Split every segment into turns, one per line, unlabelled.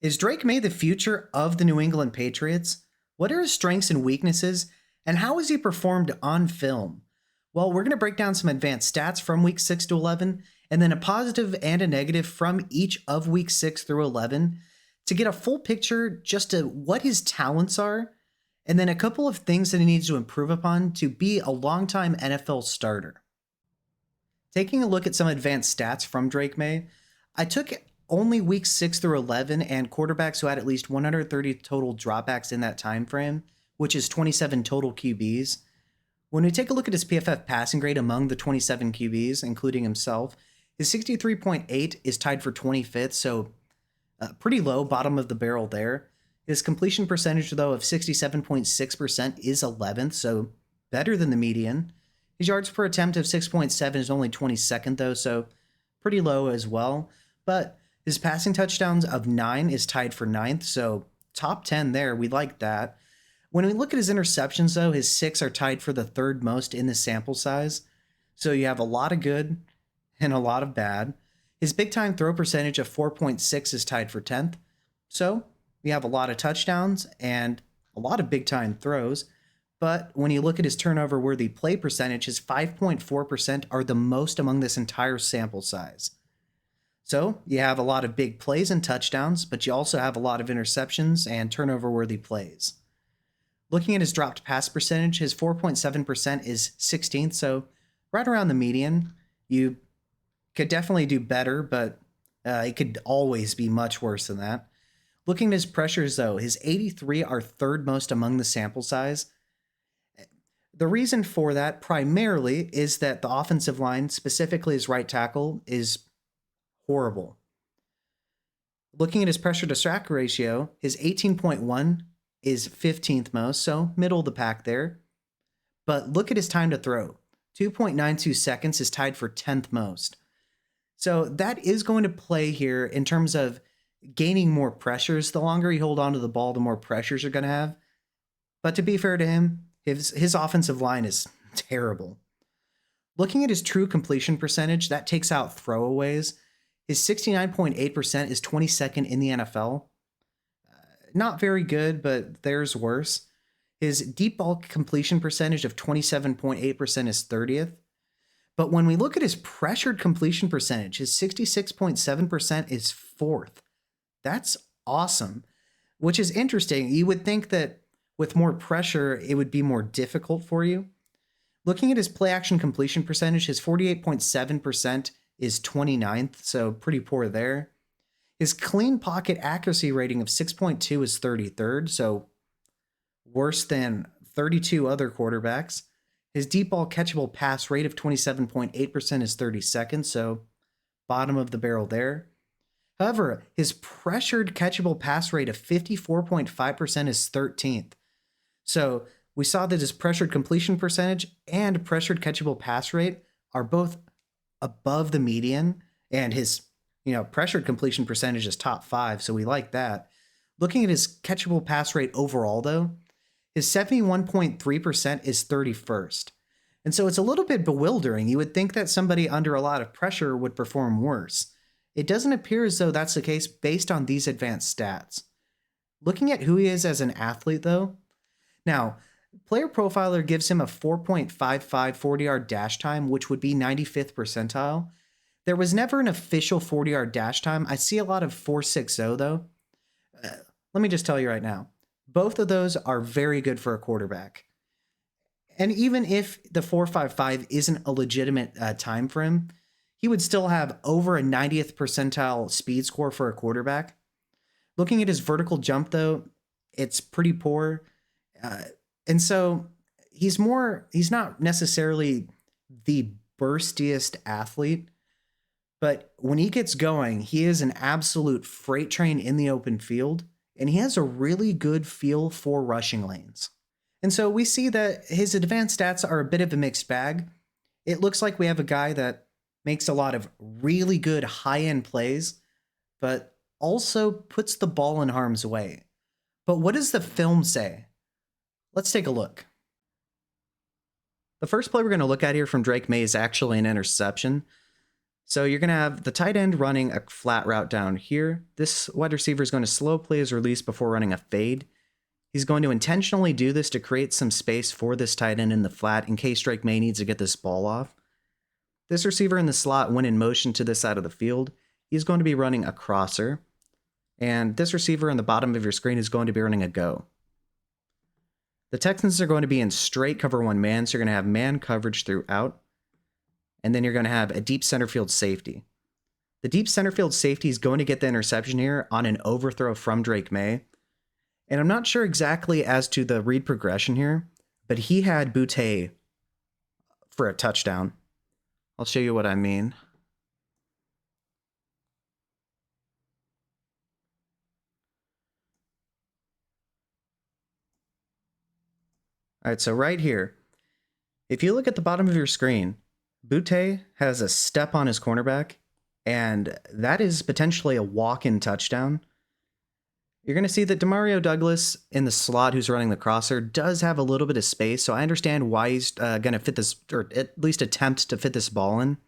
Is Drake May the future of the New England Patriots? What are his strengths and weaknesses? And how has he performed on film? Well, we're going to break down some advanced stats from week 6 to 11, and then a positive and a negative from each of week 6 through 11 to get a full picture just to what his talents are, and then a couple of things that he needs to improve upon to be a longtime NFL starter. Taking a look at some advanced stats from Drake May, I took only weeks 6 through 11 and quarterbacks who had at least 130 total dropbacks in that time frame, which is 27 total QBs. When we take a look at his PFF passing grade among the 27 QBs, including himself, his 63.8 is tied for 25th, so pretty low, bottom of the barrel there. His completion percentage, though, of 67.6% is 11th, so better than the median. His yards per attempt of 6.7 is only 22nd, though, so pretty low as well. But his passing touchdowns of 9 is tied for 9th, so top 10 there. We like that. When we look at his interceptions, though, his 6 are tied for the third most in the sample size. So you have a lot of good and a lot of bad. His big time throw percentage of 4.6 is tied for 10th. So we have a lot of touchdowns and a lot of big time throws. But when you look at his turnover worthy play percentage, his 5.4% are the most among this entire sample size. So you have a lot of big plays and touchdowns, but you also have a lot of interceptions and turnover worthy plays. Looking at his dropped pass percentage, his 4.7% is 16th, so right around the median. You could definitely do better, but it could always be much worse than that. Looking at his pressures, though, his 83 are third most among the sample size. The reason for that primarily is that the offensive line, specifically his right tackle, is horrible. Looking at his pressure to sack ratio, his 18.1 is 15th most, so middle of the pack there. But look at his time to throw. 2.92 seconds is tied for 10th most. So that is going to play here in terms of gaining more pressures. The longer you hold on to the ball, the more pressures you're going to have. But to be fair to him, his offensive line is terrible. Looking at his true completion percentage, that takes out throwaways. His 69.8% is 22nd in the NFL. Not very good, but there's worse. His deep ball completion percentage of 27.8% is 30th. But when we look at his pressured completion percentage, his 66.7% is 4th. That's awesome, which is interesting. You would think that with more pressure, it would be more difficult for you. Looking at his play action completion percentage, his 48.7% is 29th, so pretty poor there. His clean pocket accuracy rating of 6.2 is 33rd, so worse than 32 other quarterbacks. His deep ball catchable pass rate of 27.8% is 32nd, so bottom of the barrel there. However, his pressured catchable pass rate of 54.5% is 13th. So we saw that his pressured completion percentage and pressured catchable pass rate are both above the median, and his pressured completion percentage is top 5, so we like that. Looking at his catchable pass rate overall, though, his 71.3% is 31st. And so it's a little bit bewildering. You would think that somebody under a lot of pressure would perform worse. It doesn't appear as though that's the case based on these advanced stats. Looking at who he is as an athlete, though, now, Player Profiler gives him a 4.55 40-yard dash time, which would be 95th percentile. There was never an official 40-yard dash time. I see a lot of 4.60, though. Let me just tell you right now, both of those are very good for a quarterback. And even if the 4.55 isn't a legitimate time for him, he would still have over a 90th percentile speed score for a quarterback. Looking at his vertical jump, though, it's pretty poor. And so he's not necessarily the burstiest athlete, but when he gets going, he is an absolute freight train in the open field, and he has a really good feel for rushing lanes. And so we see that his advanced stats are a bit of a mixed bag. It looks like we have a guy that makes a lot of really good high-end plays, but also puts the ball in harm's way. But what does the film say? Let's take a look. The first play we're going to look at here from Drake May is actually an interception. So you're going to have the tight end running a flat route down here. This wide receiver is going to slow play his release before running a fade. He's going to intentionally do this to create some space for this tight end in the flat in case Drake Maye needs to get this ball off. This receiver in the slot, when in motion to this side of the field, he's going to be running a crosser. And this receiver in the bottom of your screen is going to be running a go. The Texans are going to be in straight cover one man, so you're going to have man coverage throughout. And then you're going to have a deep center field safety. The deep center field safety is going to get the interception here on an overthrow from Drake Maye. And I'm not sure exactly as to the read progression here, but he had Boutte for a touchdown. I'll show you what I mean. All right, so right here, if you look at the bottom of your screen, Boutte has a step on his cornerback, and that is potentially a walk-in touchdown. You're going to see that Demario Douglas in the slot, who's running the crosser, does have a little bit of space, so I understand why he's going to fit this, or at least attempt to fit this ball in.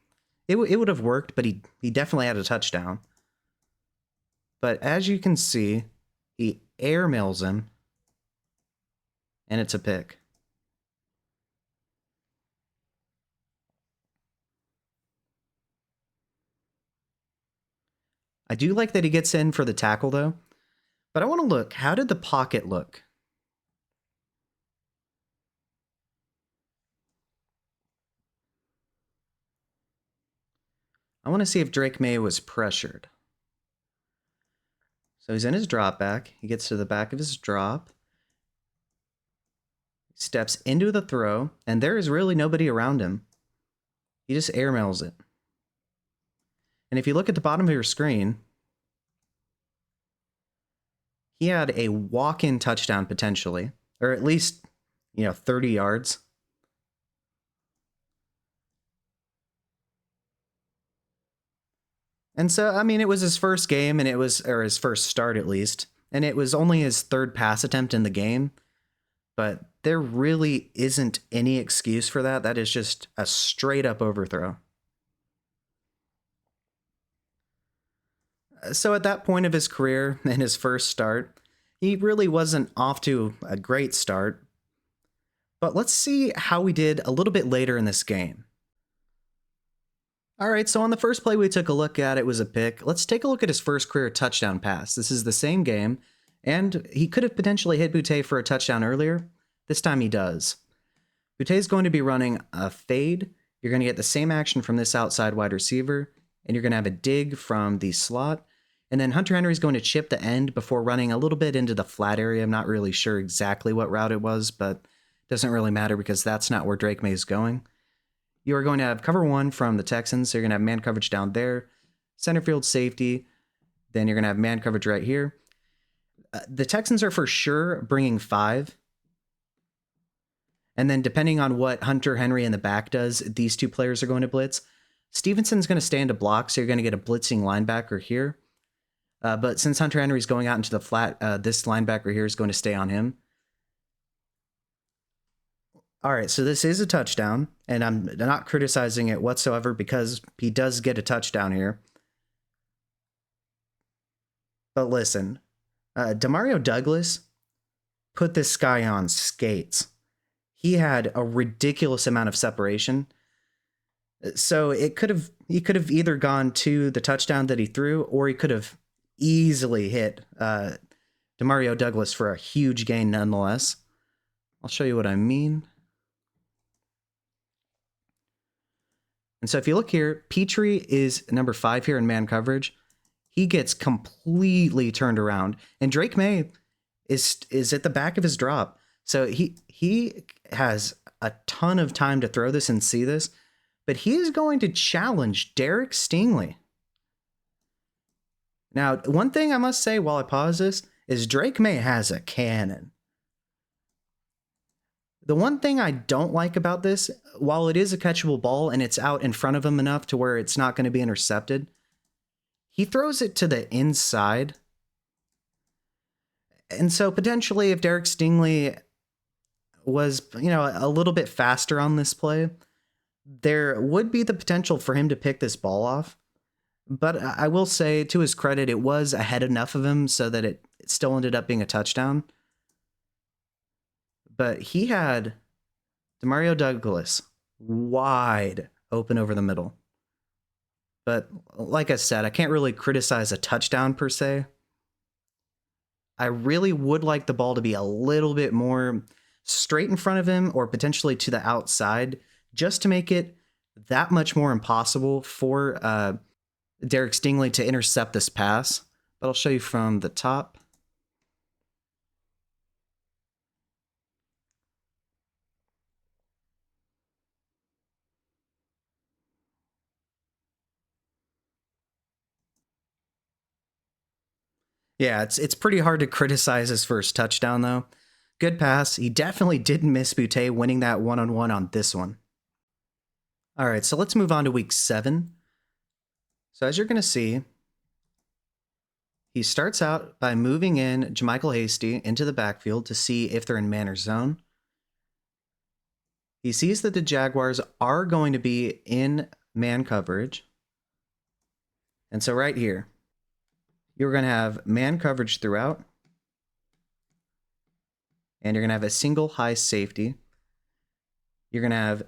It would have worked, but he definitely had a touchdown. But as you can see, he airmails him, and it's a pick. I do like that he gets in for the tackle, though. But I want to look. How did the pocket look? I want to see if Drake Maye was pressured. So he's in his drop back. He gets to the back of his drop. Steps into the throw, and there is really nobody around him. He just airmails it. And if you look at the bottom of your screen, he had a walk-in touchdown potentially, or at least, 30 yards. And so, I mean, it was his first game, and or his first start at least, and it was only his third pass attempt in the game. But there really isn't any excuse for that. That is just a straight up overthrow. So at that point of his career, in his first start, he really wasn't off to a great start. But let's see how we did a little bit later in this game. All right, so on the first play we took a look at, it was a pick. Let's take a look at his first career touchdown pass. This is the same game, and he could have potentially hit Boutte for a touchdown earlier. This time he does. Boutte is going to be running a fade. You're going to get the same action from this outside wide receiver, and you're going to have a dig from the slot. And then Hunter Henry is going to chip the end before running a little bit into the flat area. I'm not really sure exactly what route it was, but it doesn't really matter because that's not where Drake Maye is going. You are going to have cover one from the Texans, so you're going to have man coverage down there, center field safety, then you're going to have man coverage right here. The Texans are for sure bringing 5. And then depending on what Hunter Henry in the back does, these two players are going to blitz. Stevenson's going to stand a block, so you're going to get a blitzing linebacker here. But since Hunter Henry's going out into the flat, this linebacker here is going to stay on him. All right, so this is a touchdown, and I'm not criticizing it whatsoever because he does get a touchdown here. But listen, Demario Douglas put this guy on skates. He had a ridiculous amount of separation. So he could have either gone to the touchdown that he threw, or he could have easily hit Demario Douglas for a huge gain nonetheless. I'll show you what I mean. And so if you look here, Petrie is number 5 here in man coverage. He gets completely turned around. And Drake Maye is at the back of his drop. So he has a ton of time to throw this and see this. But he is going to challenge Derek Stingley. Now, one thing I must say while I pause this is Drake Maye has a cannon. The one thing I don't like about this, while it is a catchable ball and it's out in front of him enough to where it's not going to be intercepted, he throws it to the inside. And so potentially if Derek Stingley was, a little bit faster on this play, There would be the potential for him to pick this ball off, but I will say, to his credit, it was ahead enough of him so that it still ended up being a touchdown. But he had Demario Douglas wide open over the middle. But like I said, I can't really criticize a touchdown per se. I really would like the ball to be a little bit more straight in front of him or potentially to the outside, just to make it that much more impossible for Derek Stingley to intercept this pass. But I'll show you from the top. Yeah, it's pretty hard to criticize his first touchdown, though. Good pass. He definitely didn't miss Butte winning that one-on-one on this one. All right, so let's move on to week 7. So as you're going to see, he starts out by moving in JaMychal Hasty into the backfield to see if they're in man or zone. He sees that the Jaguars are going to be in man coverage. And so right here, you're going to have man coverage throughout. And you're going to have a single high safety. You're going to have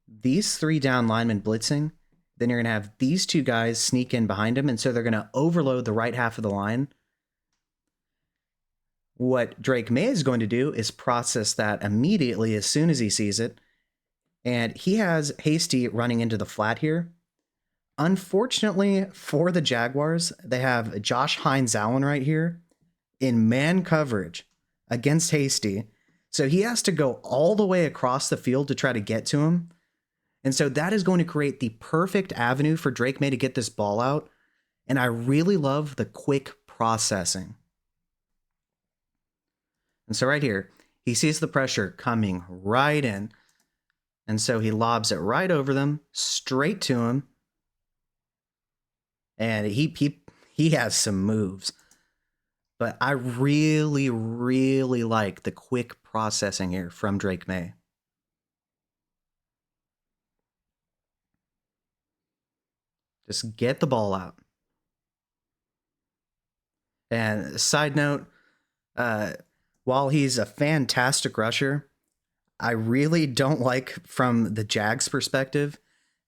these 3 down linemen blitzing. Then you're going to have these 2 guys sneak in behind him. And so they're going to overload the right half of the line. What Drake Maye is going to do is process that immediately as soon as he sees it. And he has Hasty running into the flat here. Unfortunately for the Jaguars, they have Josh Hines-Allen right here in man coverage against Hasty. So he has to go all the way across the field to try to get to him. And so that is going to create the perfect avenue for Drake Maye to get this ball out. And I really love the quick processing. And so right here, he sees the pressure coming right in. And so he lobs it right over them, straight to him. And he has some moves. But I really, really like the quick processing here from Drake Maye. Just get the ball out. And side note, while he's a fantastic rusher, I really don't like, from the Jags' perspective,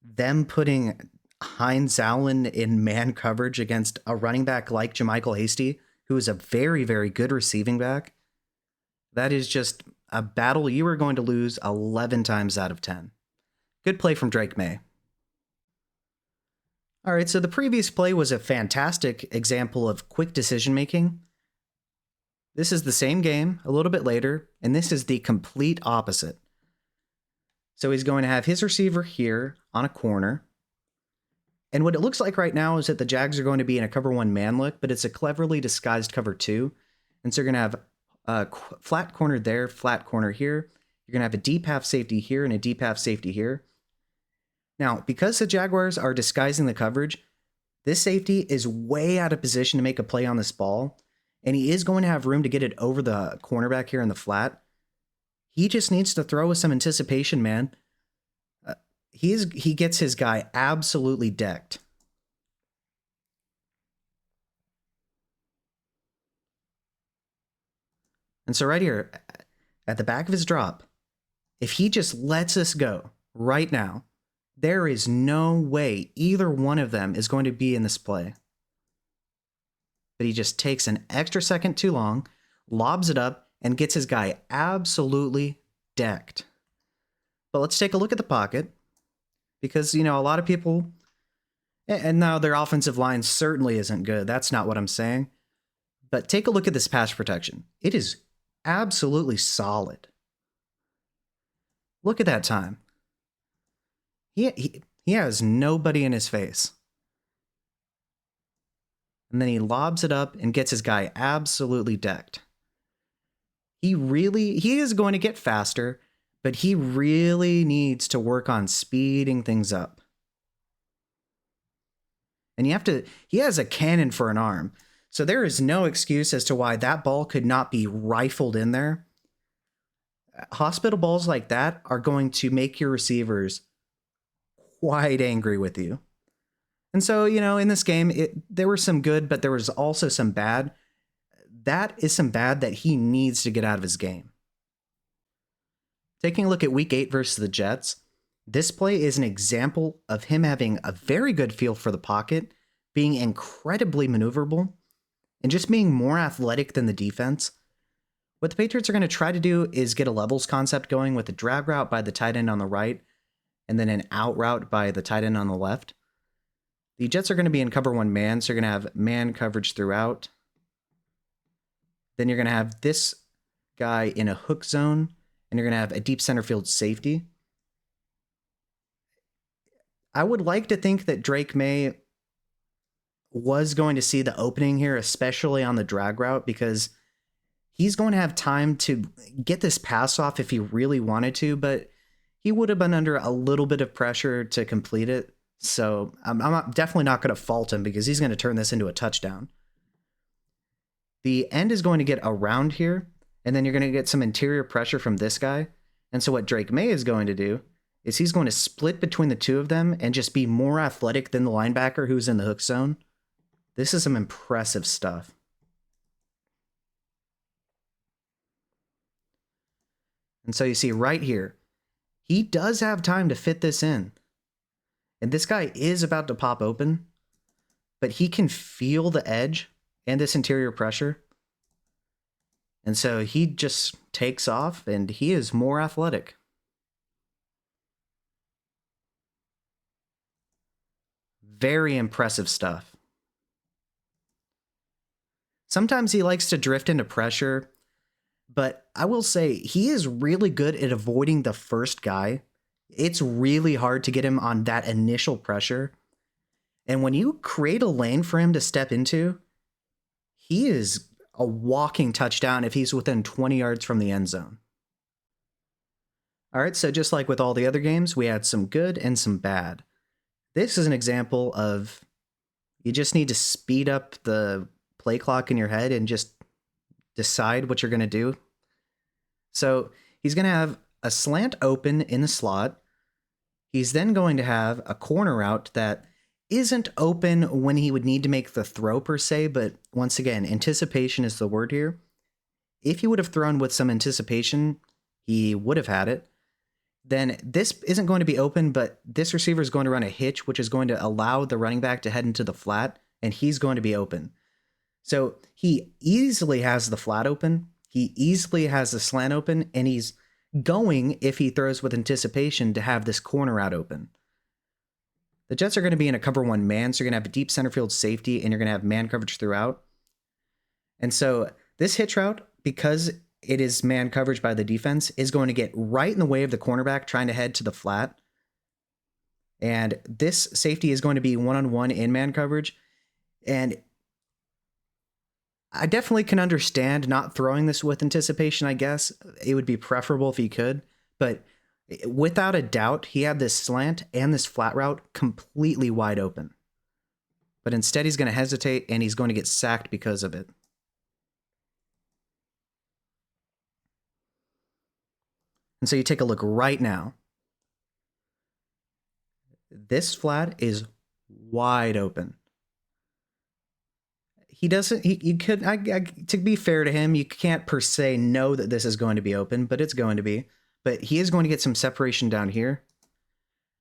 them putting Hines-Allen in man coverage against a running back like JaMychal Hasty, who is a very, very good receiving back. That is just a battle you are going to lose 11 times out of 10. Good play from Drake Maye. All right, so the previous play was a fantastic example of quick decision making. This is the same game, a little bit later, and this is the complete opposite. So he's going to have his receiver here on a corner. And what it looks like right now is that the Jags are going to be in a cover 1 man look, but it's a cleverly disguised cover 2. And so you're going to have a flat corner there, flat corner here. You're going to have a deep half safety here and a deep half safety here. Now, because the Jaguars are disguising the coverage, this safety is way out of position to make a play on this ball, and he is going to have room to get it over the cornerback here in the flat. He just needs to throw with some anticipation, man. He gets his guy absolutely decked. And so right here, at the back of his drop, if he just lets us go right now, there is no way either one of them is going to be in this play. But he just takes an extra second too long, lobs it up, and gets his guy absolutely decked. But let's take a look at the pocket. Because, a lot of people, and now their offensive line certainly isn't good. That's not what I'm saying. But take a look at this pass protection. It is absolutely solid. Look at that time. He has nobody in his face. And then he lobs it up and gets his guy absolutely decked. He is going to get faster, but he really needs to work on speeding things up. And he has a cannon for an arm. So there is no excuse as to why that ball could not be rifled in there. Hospital balls like that are going to make your receivers quite angry with you. And so, in this game, there were some good, but there was also some bad. That is some bad that he needs to get out of his game. Taking a look at week 8 versus the Jets, this play is an example of him having a very good feel for the pocket, being incredibly maneuverable, and just being more athletic than the defense. What the Patriots are going to try to do is get a levels concept going with a drag route by the tight end on the right, and then an out route by the tight end on the left. The Jets are going to be in cover 1 man, so you're going to have man coverage throughout. Then you're going to have this guy in a hook zone, and you're going to have a deep center field safety. I would like to think that Drake Maye was going to see the opening here, especially on the drag route, because he's going to have time to get this pass off if he really wanted to, but he would have been under a little bit of pressure to complete it. So I'm definitely not going to fault him because he's going to turn this into a touchdown. The end is going to get around here, and then you're going to get some interior pressure from this guy. And so what Drake Maye is going to do is he's going to split between the two of them and just be more athletic than the linebacker who's in the hook zone. This is some impressive stuff. And so you see right here, he does have time to fit this in. And this guy is about to pop open, but he can feel the edge and this interior pressure. And so he just takes off, and he is more athletic. Very impressive stuff. Sometimes he likes to drift into pressure, but I will say he is really good at avoiding the first guy. It's really hard to get him on that initial pressure. And when you create a lane for him to step into, he is a walking touchdown if he's within 20 yards from the end zone. All right, so just like with all the other games, we had some good and some bad. This is an example of you just need to speed up the play clock in your head and just decide what you're going to do. So he's going to have a slant open in the slot. He's then going to have a corner route that isn't open when he would need to make the throw per se, but once again, anticipation is the word here. If he would have thrown with some anticipation, he would have had it. Then this isn't going to be open, but this receiver is going to run a hitch, which is going to allow the running back to head into the flat, and he's going to be open. So he easily has the flat open, he easily has the slant open, and he's going, if he throws with anticipation, to have this corner route open. The Jets are going to be in a cover 1 man, so you're going to have a deep center field safety, and you're going to have man coverage throughout. And so this hitch route, because it is man coverage by the defense, is going to get right in the way of the cornerback trying to head to the flat. And this safety is going to be one-on-one in man coverage. And I definitely can understand not throwing this with anticipation, I guess. It would be preferable if he could. But without a doubt, he had this slant and this flat route completely wide open. But instead, he's going to hesitate, and he's going to get sacked because of it. And so you take a look right now. This flat is wide open. He doesn't, you could, to be fair to him, you can't per se know that this is going to be open, but it's going to be. But he is going to get some separation down here.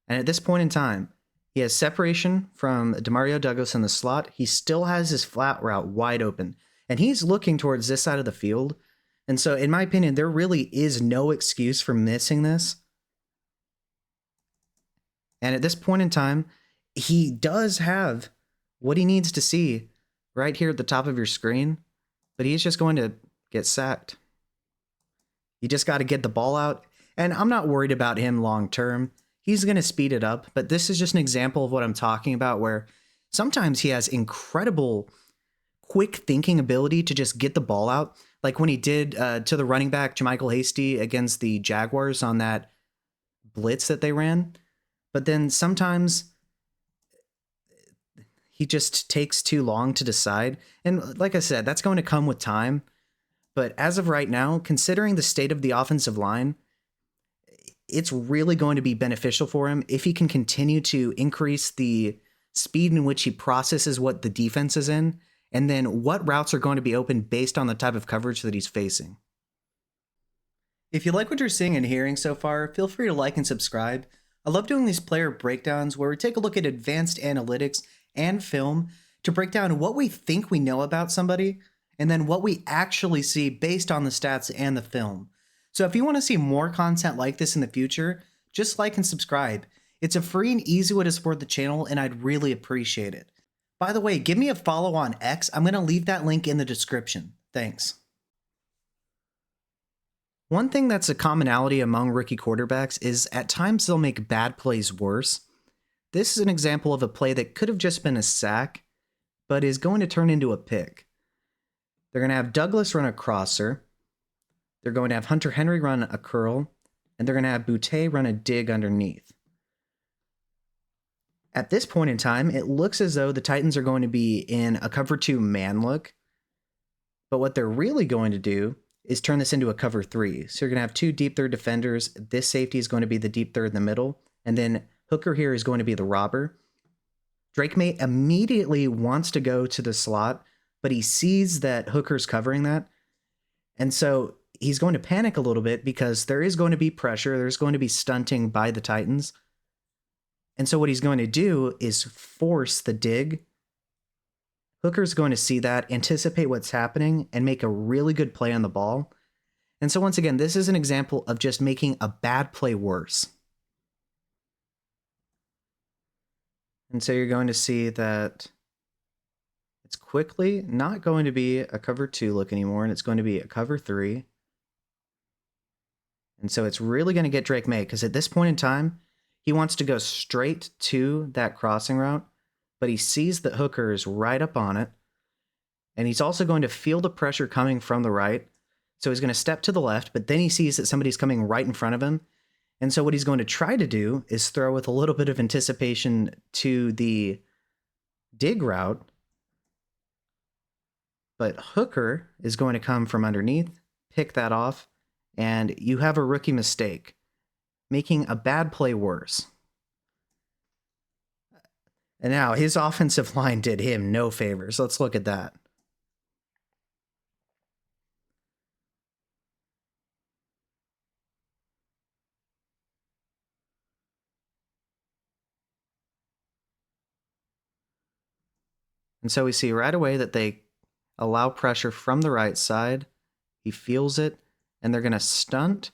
And at this point in time, he has separation from Demario Douglas in the slot. He still has his flat route wide open. And he's looking towards this side of the field. And so, in my opinion, there really is no excuse for missing this. And at this point in time, he does have what he needs to see right here at the top of your screen, but he's just going to get sacked. You just got to get the ball out. And I'm not worried about him long term. He's going to speed it up, but this is just an example of what I'm talking about, where sometimes he has incredible quick thinking ability to just get the ball out. Like when he did to the running back, Jermichael Hasty, against the Jaguars on that blitz that they ran. But then sometimes he just takes too long to decide. And like I said, that's going to come with time. But as of right now, considering the state of the offensive line, it's really going to be beneficial for him if he can continue to increase the speed in which he processes what the defense is in, and then what routes are going to be open based on the type of coverage that he's facing. If you like what you're seeing and hearing so far, feel free to like and subscribe. I love doing these player breakdowns where we take a look at advanced analytics and film to break down what we think we know about somebody and then what we actually see based on the stats and the film. So if you want to see more content like this in the future, just like and subscribe. It's a free and easy way to support the channel, and I'd really appreciate it. By the way, give me a follow on X. I'm going to leave that link in the description. Thanks. One thing that's a commonality among rookie quarterbacks is at times they'll make bad plays worse. This is an example of a play that could have just been a sack, but is going to turn into a pick. They're going to have Douglas run a crosser. They're going to have Hunter Henry run a curl, and they're going to have Boutte run a dig underneath. At this point in time, it looks as though the Titans are going to be in a cover 2 man look, but what they're really going to do is turn this into a cover 3. So you're going to have 2 deep third defenders. This safety is going to be the deep third in the middle, and then Hooker here is going to be the robber. Drake Maye immediately wants to go to the slot, but he sees that Hooker's covering that, and so he's going to panic a little bit because there is going to be pressure. There's going to be stunting by the Titans. And so what he's going to do is force the dig. Hooker's going to see that, anticipate what's happening, and make a really good play on the ball. And so once again, this is an example of just making a bad play worse. And so you're going to see that it's quickly not going to be a cover 2 look anymore, and it's going to be a cover 3. And so it's really going to get Drake Maye, because at this point in time, he wants to go straight to that crossing route, but he sees that Hooker is right up on it, and he's also going to feel the pressure coming from the right, so he's going to step to the left, but then he sees that somebody's coming right in front of him, and so what he's going to try to do is throw with a little bit of anticipation to the dig route, but Hooker is going to come from underneath, pick that off, and you have a rookie mistake, making a bad play worse. And now his offensive line did him no favors. Let's look at that. And so we see right away that they allow pressure from the right side. He feels it, and they're going to stunt,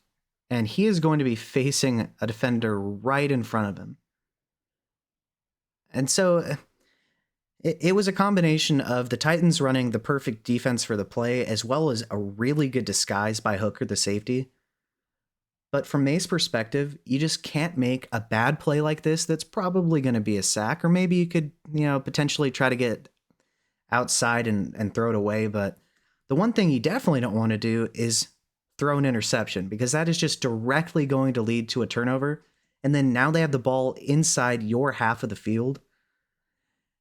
and he is going to be facing a defender right in front of him. And so it was a combination of the Titans running the perfect defense for the play, as well as a really good disguise by Hooker, the safety. But from Maye's perspective, you just can't make a bad play like this that's probably going to be a sack, or maybe you could, potentially try to get outside and throw it away. But the one thing you definitely don't want to do is throw an interception, because that is just directly going to lead to a turnover. And then now they have the ball inside your half of the field.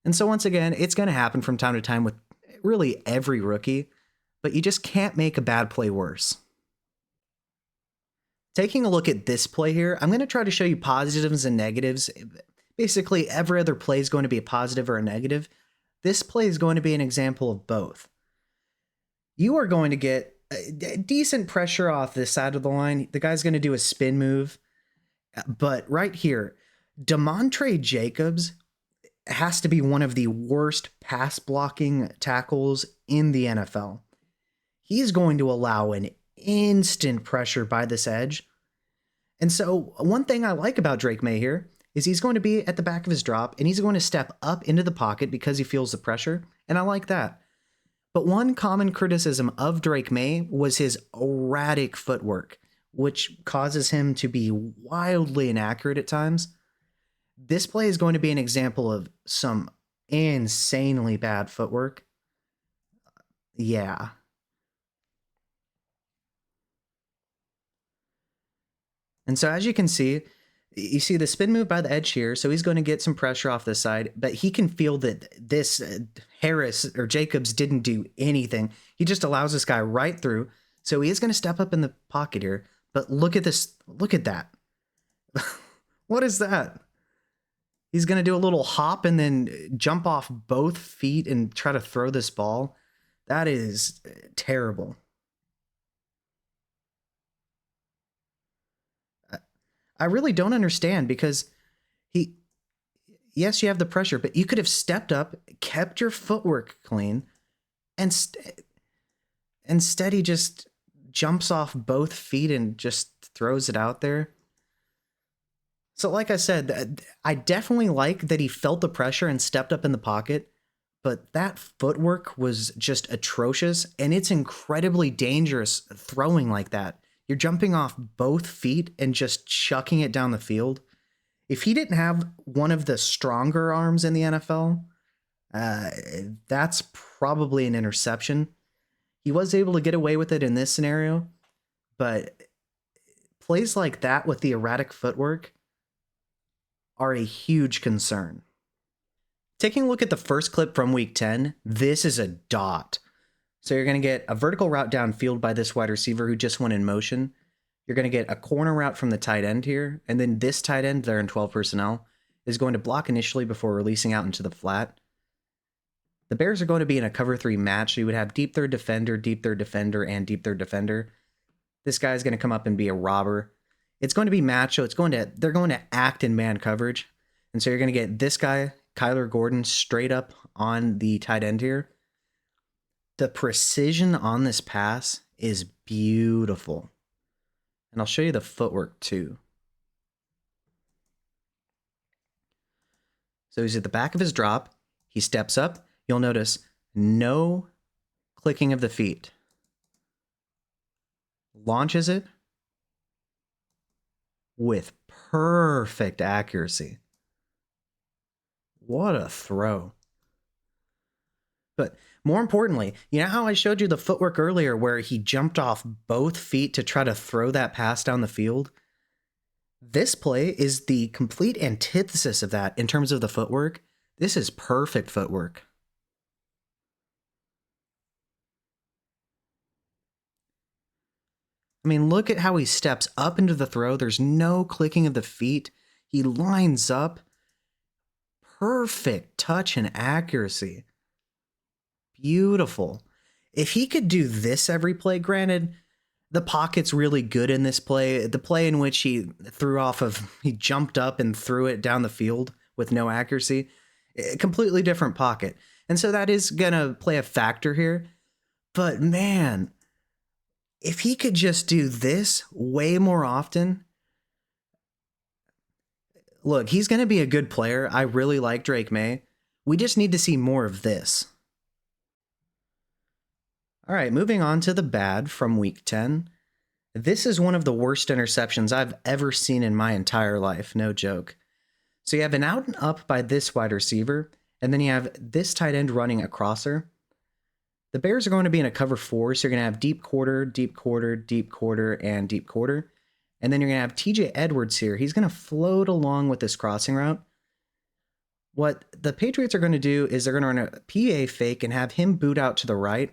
And so once again, it's going to happen from time to time with really every rookie, but you just can't make a bad play worse. Taking a look at this play here, I'm going to try to show you positives and negatives. Basically, every other play is going to be a positive or a negative. This play is going to be an example of both. You are going to get decent pressure off this side of the line. The guy's going to do a spin move. But right here, Demontre Jacobs has to be one of the worst pass blocking tackles in the NFL. He's going to allow an instant pressure by this edge. And so one thing I like about Drake Maye here is he's going to be at the back of his drop, and he's going to step up into the pocket because he feels the pressure, and I like that. But one common criticism of Drake Maye was his erratic footwork, which causes him to be wildly inaccurate at times. This play is going to be an example of some insanely bad footwork. Yeah. And so as you can see, you see the spin move by the edge here, so he's going to get some pressure off this side, but he can feel that this Harris or Jacobs didn't do anything. He just allows this guy right through, so he is going to step up in the pocket here, but look at this, look at that. What is that? He's going to do a little hop and then jump off both feet and try to throw this ball. That is terrible. I really don't understand because he, yes, you have the pressure, but you could have stepped up, kept your footwork clean, and instead he just jumps off both feet and just throws it out there. So, like I said, I definitely like that he felt the pressure and stepped up in the pocket, but that footwork was just atrocious, and it's incredibly dangerous throwing like that. You're jumping off both feet and just chucking it down the field. If he didn't have one of the stronger arms in the NFL, uh, that's probably an interception. He was able to get away with it in this scenario, but plays like that with the erratic footwork are a huge concern. Taking a look at the first clip from week 10, this is a dot. So you're going to get a vertical route downfield by this wide receiver who just went in motion. You're going to get a corner route from the tight end here. And then this tight end there in 12 personnel is going to block initially before releasing out into the flat. The Bears are going to be in a cover 3 match. So you would have deep third defender, and deep third defender. This guy's going to come up and be a robber. It's going to be match, so they're going to act in man coverage. And so you're going to get this guy, Kyler Gordon, straight up on the tight end here. The precision on this pass is beautiful. And I'll show you the footwork too. So he's at the back of his drop. He steps up. You'll notice no clicking of the feet. Launches it with perfect accuracy. What a throw. But more importantly, you know how I showed you the footwork earlier where he jumped off both feet to try to throw that pass down the field? This play is the complete antithesis of that in terms of the footwork. This is perfect footwork. I mean, look at how he steps up into the throw. There's no clicking of the feet. He lines up. Perfect touch and accuracy. Beautiful. If he could do this every play, granted, the pocket's really good in this play. The play in which he jumped up and threw it down the field with no accuracy, a completely different pocket. And so that is going to play a factor here. But man, if he could just do this way more often, look, he's going to be a good player. I really like Drake Maye. We just need to see more of this. All right, moving on to the bad from week 10. This is one of the worst interceptions I've ever seen in my entire life, no joke. So you have an out and up by this wide receiver, and then you have this tight end running a crosser. The Bears are going to be in a cover 4, so you're going to have deep quarter, deep quarter, deep quarter, and deep quarter. And then you're going to have TJ Edwards here. He's going to float along with this crossing route. What the Patriots are going to do is they're going to run a PA fake and have him boot out to the right.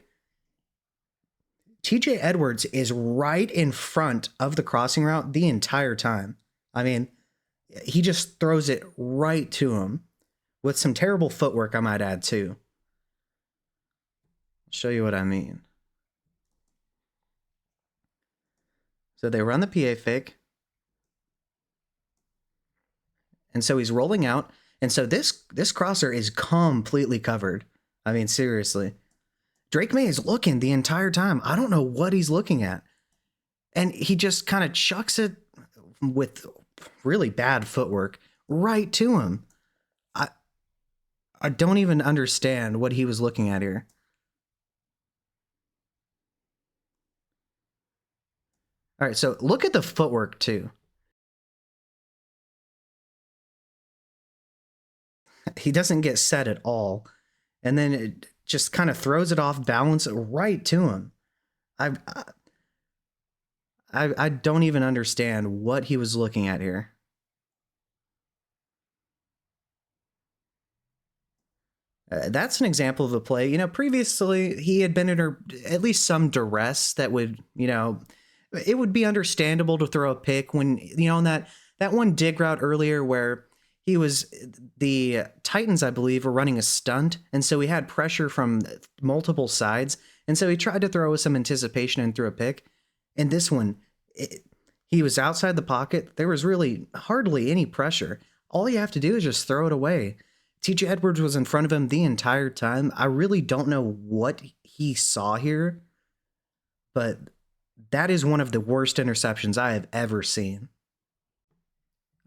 TJ Edwards is right in front of the crossing route the entire time. I mean, he just throws it right to him with some terrible footwork, I might add, too. I'll show you what I mean. So they run the PA fake. And so he's rolling out. And so this crosser is completely covered. I mean, seriously. Drake Maye is looking the entire time. I don't know what he's looking at. And he just kind of chucks it with really bad footwork right to him. I don't even understand what he was looking at here. All right, so look at the footwork too. He doesn't get set at all. And then it just kind of throws it off balance right to him. I don't even understand what he was looking at here. That's an example of a play. You know, previously he had been under at least some duress that would, you know, it would be understandable to throw a pick when, you know, in that That one dig route earlier where the Titans, I believe, were running a stunt, and so he had pressure from multiple sides, and so he tried to throw with some anticipation and threw a pick. And this one, he was outside the pocket. There was really hardly any pressure. All you have to do is just throw it away. TJ Edwards was in front of him the entire time. I really don't know what he saw here, but that is one of the worst interceptions I have ever seen.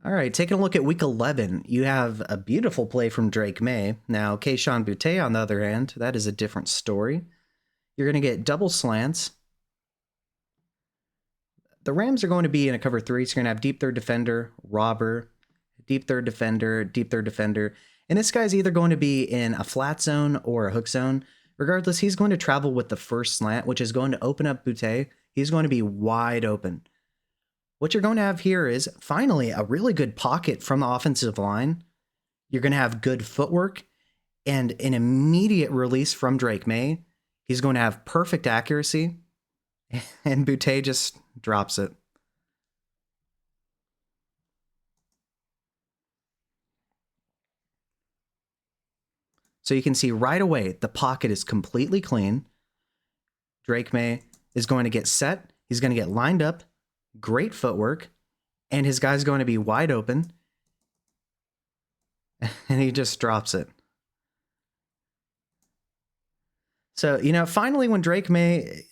All right, taking a look at week 11, you have a beautiful play from Drake Maye. Now, Kayshon Boutte, on the other hand, that is a different story. You're going to get double slants. The Rams are going to be in a cover 3, so you're going to have deep third defender, robber, deep third defender, deep third defender. And this guy's either going to be in a flat zone or a hook zone. Regardless, he's going to travel with the first slant, which is going to open up Boutte. He's going to be wide open. What you're going to have here is, finally, a really good pocket from the offensive line. You're going to have good footwork and an immediate release from Drake Maye. He's going to have perfect accuracy, and Boutte just drops it. So you can see right away, the pocket is completely clean. Drake Maye is going to get set. He's going to get lined up. Great footwork. And his guy's going to be wide open. And he just drops it. So, finally when Drake Maye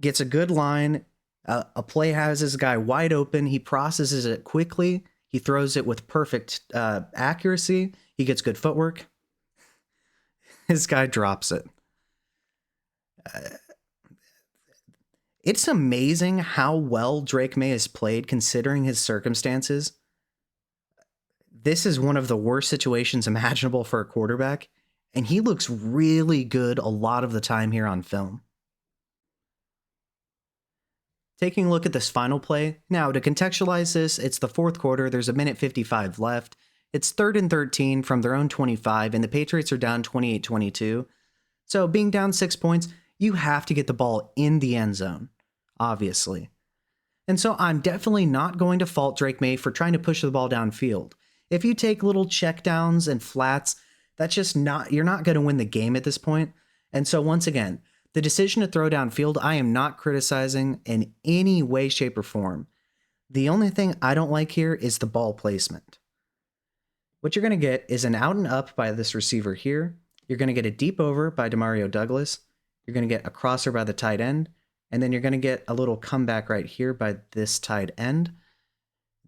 gets a good line, a play has his guy wide open, he processes it quickly, he throws it with perfect accuracy, he gets good footwork. His guy drops it. It's amazing how well Drake Maye has played considering his circumstances. This is one of the worst situations imaginable for a quarterback, and he looks really good a lot of the time here on film. Taking a look at this final play. Now, to contextualize this, it's the fourth quarter. There's 1:55 left. It's 3rd and 13 from their own 25, and the Patriots are down 28-22. So being down 6 points, you have to get the ball in the end zone, obviously. And so I'm definitely not going to fault Drake Maye for trying to push the ball downfield. If you take little checkdowns and flats, you're not going to win the game at this point. And so once again, the decision to throw downfield, I am not criticizing in any way, shape, or form. The only thing I don't like here is the ball placement. What you're going to get is an out and up by this receiver here. You're going to get a deep over by Demario Douglas. You're going to get a crosser by the tight end. And then you're going to get a little comeback right here by this tight end.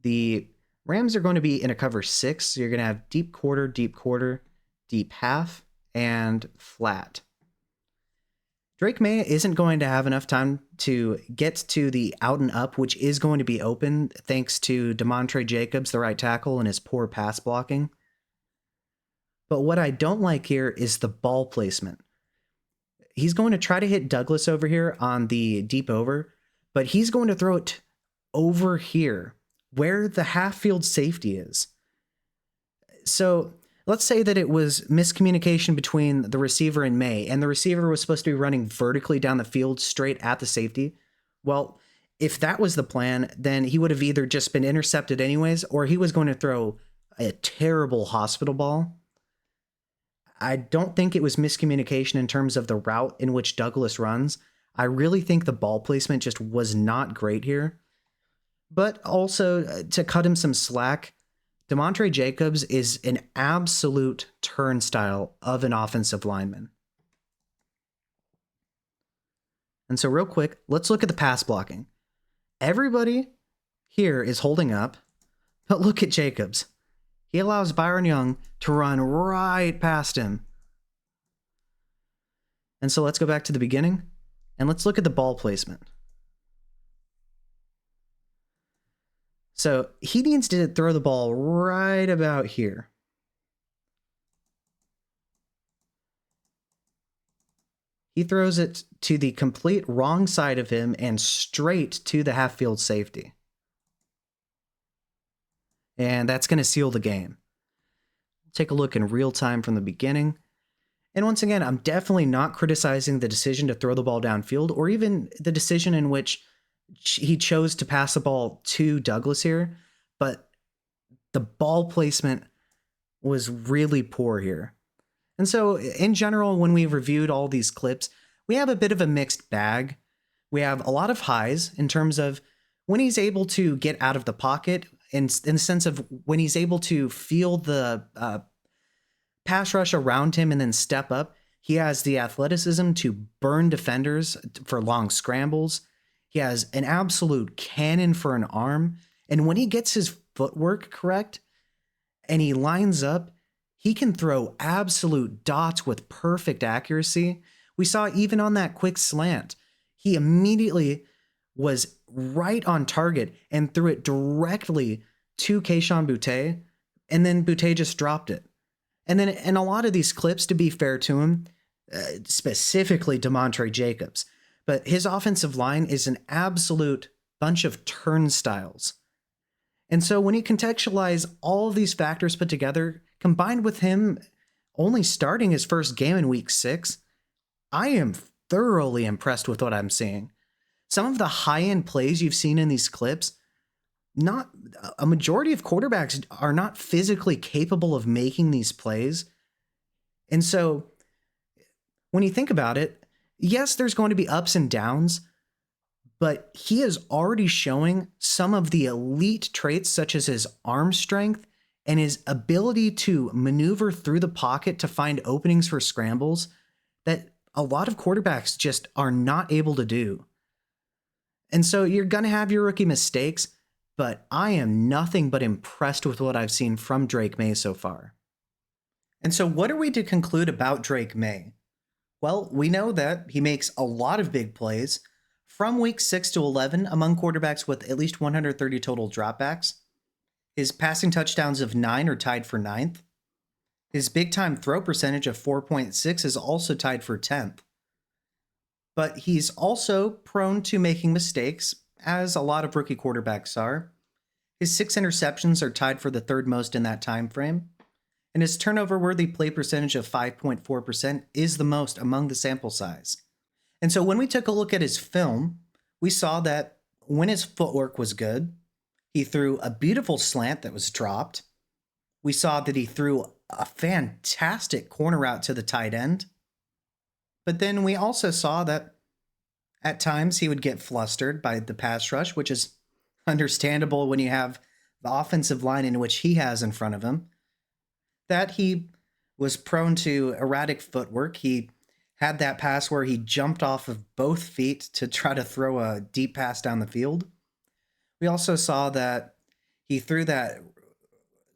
The Rams are going to be in a cover 6. So you're going to have deep quarter, deep half, and flat. Drake Maye isn't going to have enough time to get to the out and up, which is going to be open thanks to Demontre Jacobs, the right tackle, and his poor pass blocking. But what I don't like here is the ball placement. He's going to try to hit Douglas over here on the deep over, but he's going to throw it over here where the half field safety is. So let's say that it was miscommunication between the receiver and Maye, and the receiver was supposed to be running vertically down the field straight at the safety. Well, if that was the plan, then he would have either just been intercepted anyways, or he was going to throw a terrible hospital ball. I don't think it was miscommunication in terms of the route in which Douglas runs. I really think the ball placement just was not great here. But also, to cut him some slack, Demontre Jacobs is an absolute turnstile of an offensive lineman. And so real quick, let's look at the pass blocking. Everybody here is holding up, but look at Jacobs. He allows Byron Young to run right past him. And so let's go back to the beginning, and let's look at the ball placement. So he needs to throw the ball right about here. He throws it to the complete wrong side of him and straight to the half-field safety. And that's going to seal the game. Take a look in real time from the beginning. And once again, I'm definitely not criticizing the decision to throw the ball downfield, or even the decision in which he chose to pass the ball to Douglas here. But the ball placement was really poor here. And so, in general, when we reviewed all these clips, we have a bit of a mixed bag. We have a lot of highs in terms of when he's able to get out of the pocket, in the sense of when he's able to feel the pass rush around him and then step up. He has the athleticism to burn defenders for long scrambles. He has an absolute cannon for an arm. And when he gets his footwork correct and he lines up, he can throw absolute dots with perfect accuracy. We saw even on that quick slant, he immediately was right on target and threw it directly to Keishon Butte, and then Butte just dropped it. And then in a lot of these clips, to be fair to him, specifically DeMontre Jacobs, but his offensive line is an absolute bunch of turnstiles. And so when you contextualize all of these factors put together, combined with him only starting his first game in week 6, I am thoroughly impressed with what I'm seeing. Some of the high-end plays you've seen in these clips, not a majority of quarterbacks are not physically capable of making these plays. And so when you think about it, yes, there's going to be ups and downs, but he is already showing some of the elite traits such as his arm strength and his ability to maneuver through the pocket to find openings for scrambles that a lot of quarterbacks just are not able to do. And so you're going to have your rookie mistakes, but I am nothing but impressed with what I've seen from Drake Maye so far. And so what are we to conclude about Drake Maye? Well, we know that he makes a lot of big plays from week 6 to 11 among quarterbacks with at least 130 total dropbacks. His passing touchdowns of 9 are tied for 9th. His big time throw percentage of 4.6 is also tied for 10th. But he's also prone to making mistakes, as a lot of rookie quarterbacks are. His 6 interceptions are tied for the 3rd most in that time frame. And his turnover-worthy play percentage of 5.4% is the most among the sample size. And so when we took a look at his film, we saw that when his footwork was good, he threw a beautiful slant that was dropped. We saw that he threw a fantastic corner route to the tight end. But then we also saw that at times he would get flustered by the pass rush, which is understandable when you have the offensive line in which he has in front of him. That he was prone to erratic footwork. He had that pass where he jumped off of both feet to try to throw a deep pass down the field. We also saw that he threw that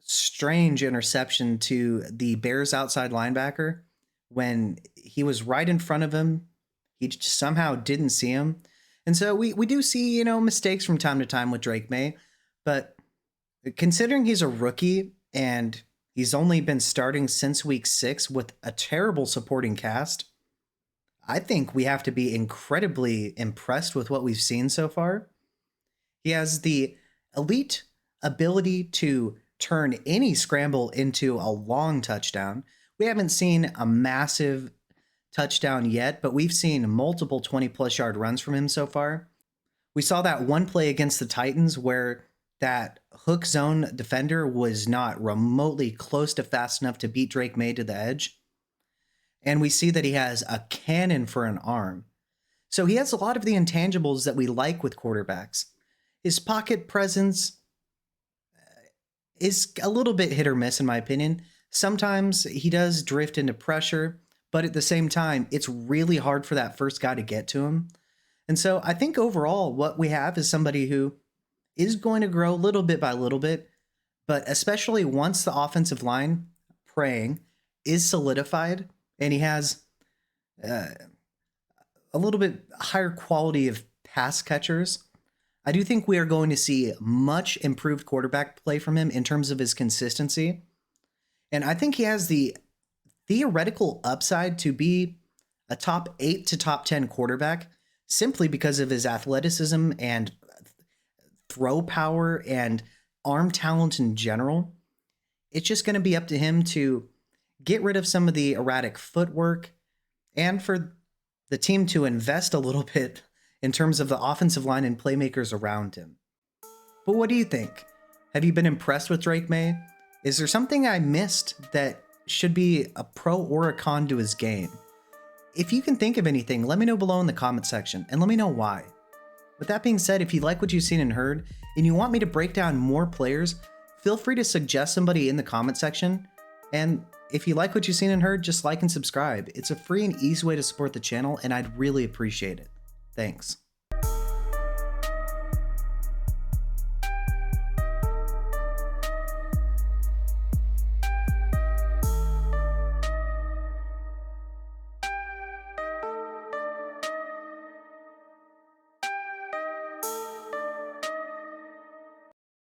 strange interception to the Bears outside linebacker when he was right in front of him. He somehow didn't see him. And so we do see, mistakes from time to time with Drake Maye, but considering he's a rookie and he's only been starting since week 6 with a terrible supporting cast, I think we have to be incredibly impressed with what we've seen so far. He has the elite ability to turn any scramble into a long touchdown. We haven't seen a massive touchdown yet, but we've seen multiple 20-plus yard runs from him so far. We saw that one play against the Titans where that hook zone defender was not remotely close to fast enough to beat Drake Maye to the edge. And we see that he has a cannon for an arm. So he has a lot of the intangibles that we like with quarterbacks. His pocket presence is a little bit hit or miss, in my opinion. Sometimes he does drift into pressure, but at the same time, it's really hard for that first guy to get to him. And so I think overall, what we have is somebody who is going to grow little bit by little bit, but especially once the offensive line praying is solidified and he has a little bit higher quality of pass catchers, I do think we are going to see much improved quarterback play from him in terms of his consistency. And I think he has the theoretical upside to be a top 8 to top 10 quarterback simply because of his athleticism and throw power and arm talent in general. It's just going to be up to him to get rid of some of the erratic footwork and for the team to invest a little bit in terms of the offensive line and playmakers around him. But what do you think? Have you been impressed with Drake May? Is there something I missed that should be a pro or a con to his game? If you can think of anything, let me know below in the comment section and let me know why. With that being said, if you like what you've seen and heard and you want me to break down more players, feel free to suggest somebody in the comment section. And if you like what you've seen and heard, just like and subscribe. It's a free and easy way to support the channel and I'd really appreciate it. Thanks.